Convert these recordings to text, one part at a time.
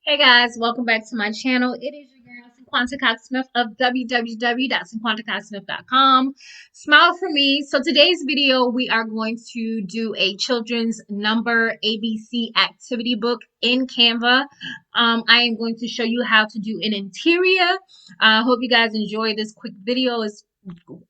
Hey guys, welcome back to my channel. It is your girl Cinquanta Cox-Smith of www.cinquantacoxsmith.com. Smile for me. So today's video, we are going to do a children's number ABC activity book in Canva. I am going to show you how to do an interior. I hope you guys enjoy this quick video. It's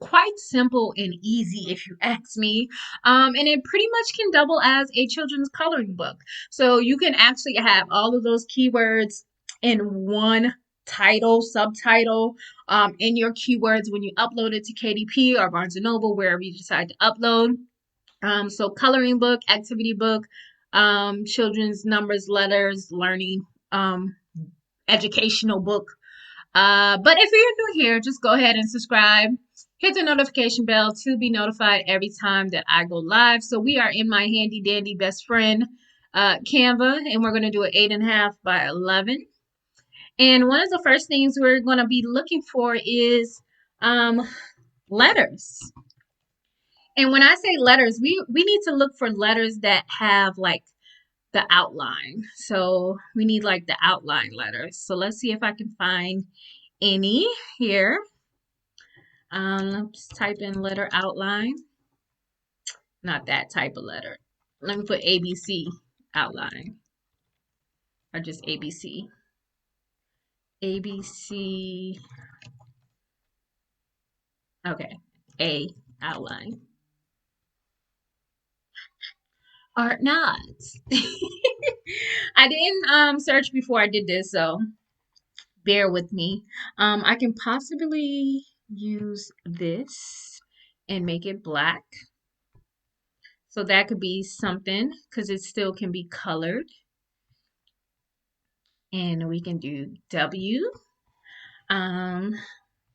quite simple and easy if you ask me. And it pretty much can double as a children's coloring book. So you can actually have all of those keywords in one title, subtitle, in your keywords when you upload it to KDP or Barnes& Noble, wherever you decide to upload. So coloring book, activity book, children's numbers, letters, learning, educational book. But if you're new here, just go ahead and subscribe. Hit the notification bell to be notified every time that I go live. So we are in my handy dandy best friend Canva, and we're going to do an 8.5 by 11. And one of the first things we're going to be looking for is letters. And when I say letters, we need to look for letters that have like the outline. So we need like the outline letters. So let's see if I can find any here. Let's type in letter outline. Not that type of letter. Let me put ABC outline. Or just ABC. ABC. Okay. A outline. Or not. I didn't search before I did this, so bear with me. I can possibly use this and make it black. So that could be something because it still can be colored. And we can do W. And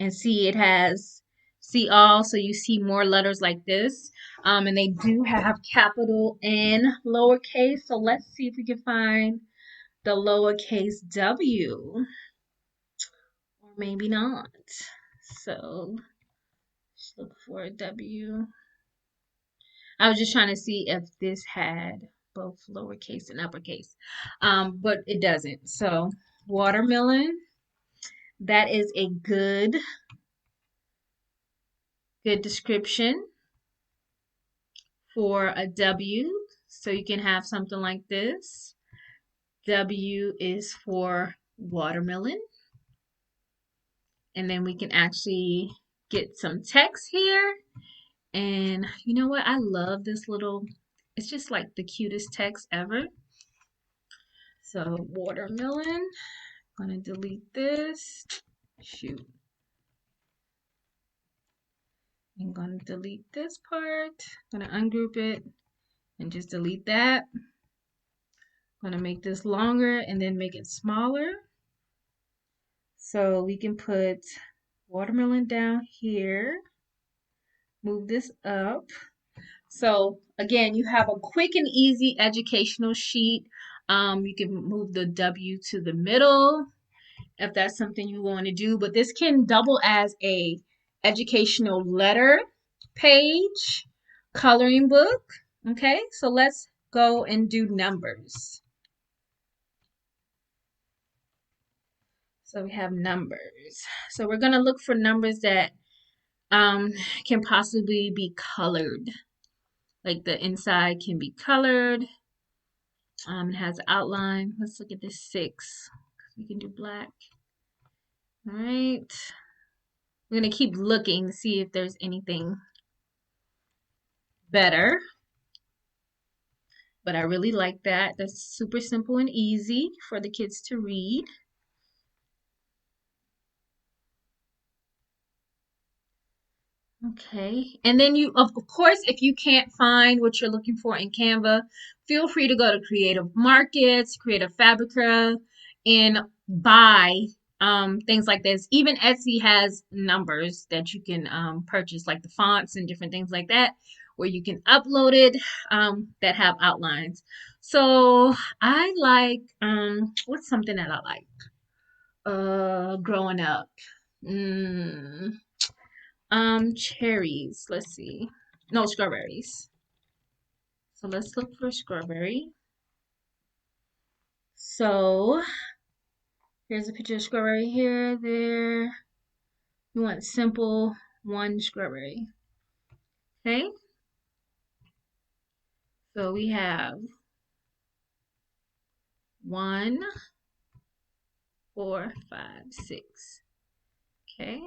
see it has see all, so you see more letters like this. And they do have capital and lowercase. So let's see if we can find the lowercase W. Or maybe not. So let's look for a W. I was just trying to see if this had both lowercase and uppercase, but it doesn't. So watermelon, that is a good description for a W. So you can have something like this. W is for watermelon. And then we can actually get some text here. And you know what? I love this little, it's just like the cutest text ever. So watermelon, I'm gonna delete this. Shoot. I'm gonna delete this part. I'm gonna ungroup it and just delete that. I'm gonna make this longer and then make it smaller. So we can put watermelon down here. Move this up. So again, you have a quick and easy educational sheet. You can move the W to the middle if that's something you want to do, but this can double as a educational letter page, coloring book. Okay, so let's go and do numbers. So we have numbers. So we're going to look for numbers that can possibly be colored. Like the inside can be colored. It has an outline. Let's look at this 6. We can do black. All right. We're going to keep looking to see if there's anything better. But I really like that. That's super simple and easy for the kids to read. Okay, and then you, of course, if you can't find what you're looking for in Canva, feel free to go to Creative Markets, Creative Fabrica, and buy things like this. Even Etsy has numbers that you can purchase, like the fonts and different things like that, where you can upload it that have outlines. So I like, what's something that I like growing up? Cherries. Let's see. No, strawberries. So let's look for strawberry. So Here's a picture of strawberry here, there. You want simple one strawberry. Okay. So we have 1, 4, 5, 6. Okay.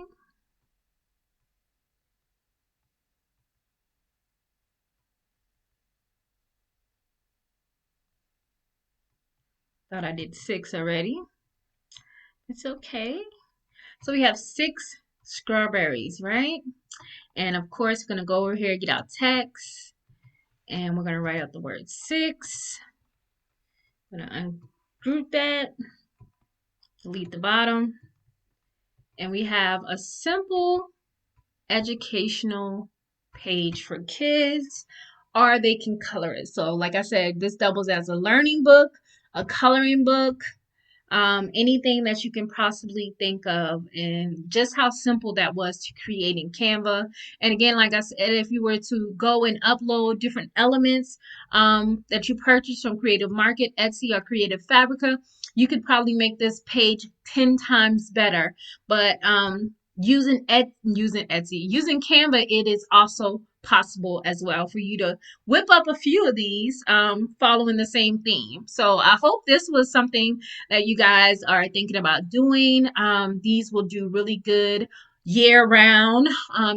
Thought I did 6 already. It's okay. So we have 6 strawberries, right? And of course, we're going to go over here, get our text, and we're going to write out the word 6. I'm going to ungroup that, delete the bottom, and we have a simple educational page for kids, or they can color it. So like I said, this doubles as a learning book, a coloring book, anything that you can possibly think of, and just how simple that was to create in Canva. And again, like I said, if you were to go and upload different elements that you purchased from Creative Market, Etsy, or Creative Fabrica, you could probably make this page 10 times better. But using Canva, it is also possible as well for you to whip up a few of these following the same theme. So I hope this was something that you guys are thinking about doing. These will do really good year round,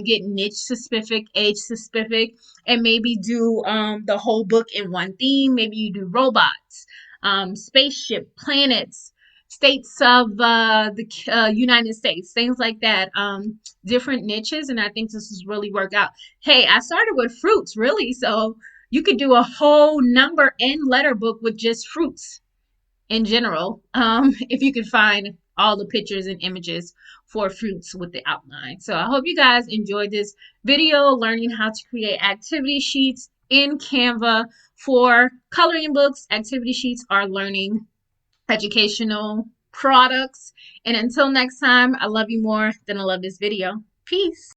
get niche specific, age specific, and maybe do the whole book in one theme. Maybe you do robots, spaceship, planets, states of the United States, things like that, different niches. And I think this has really worked out. Hey, I started with fruits, really. So you could do a whole number and letter book with just fruits in general, if you could find all the pictures and images for fruits with the outline. So I hope you guys enjoyed this video learning how to create activity sheets in Canva for coloring books, activity sheets, or learning educational products. And until next time, I love you more than I love this video. Peace.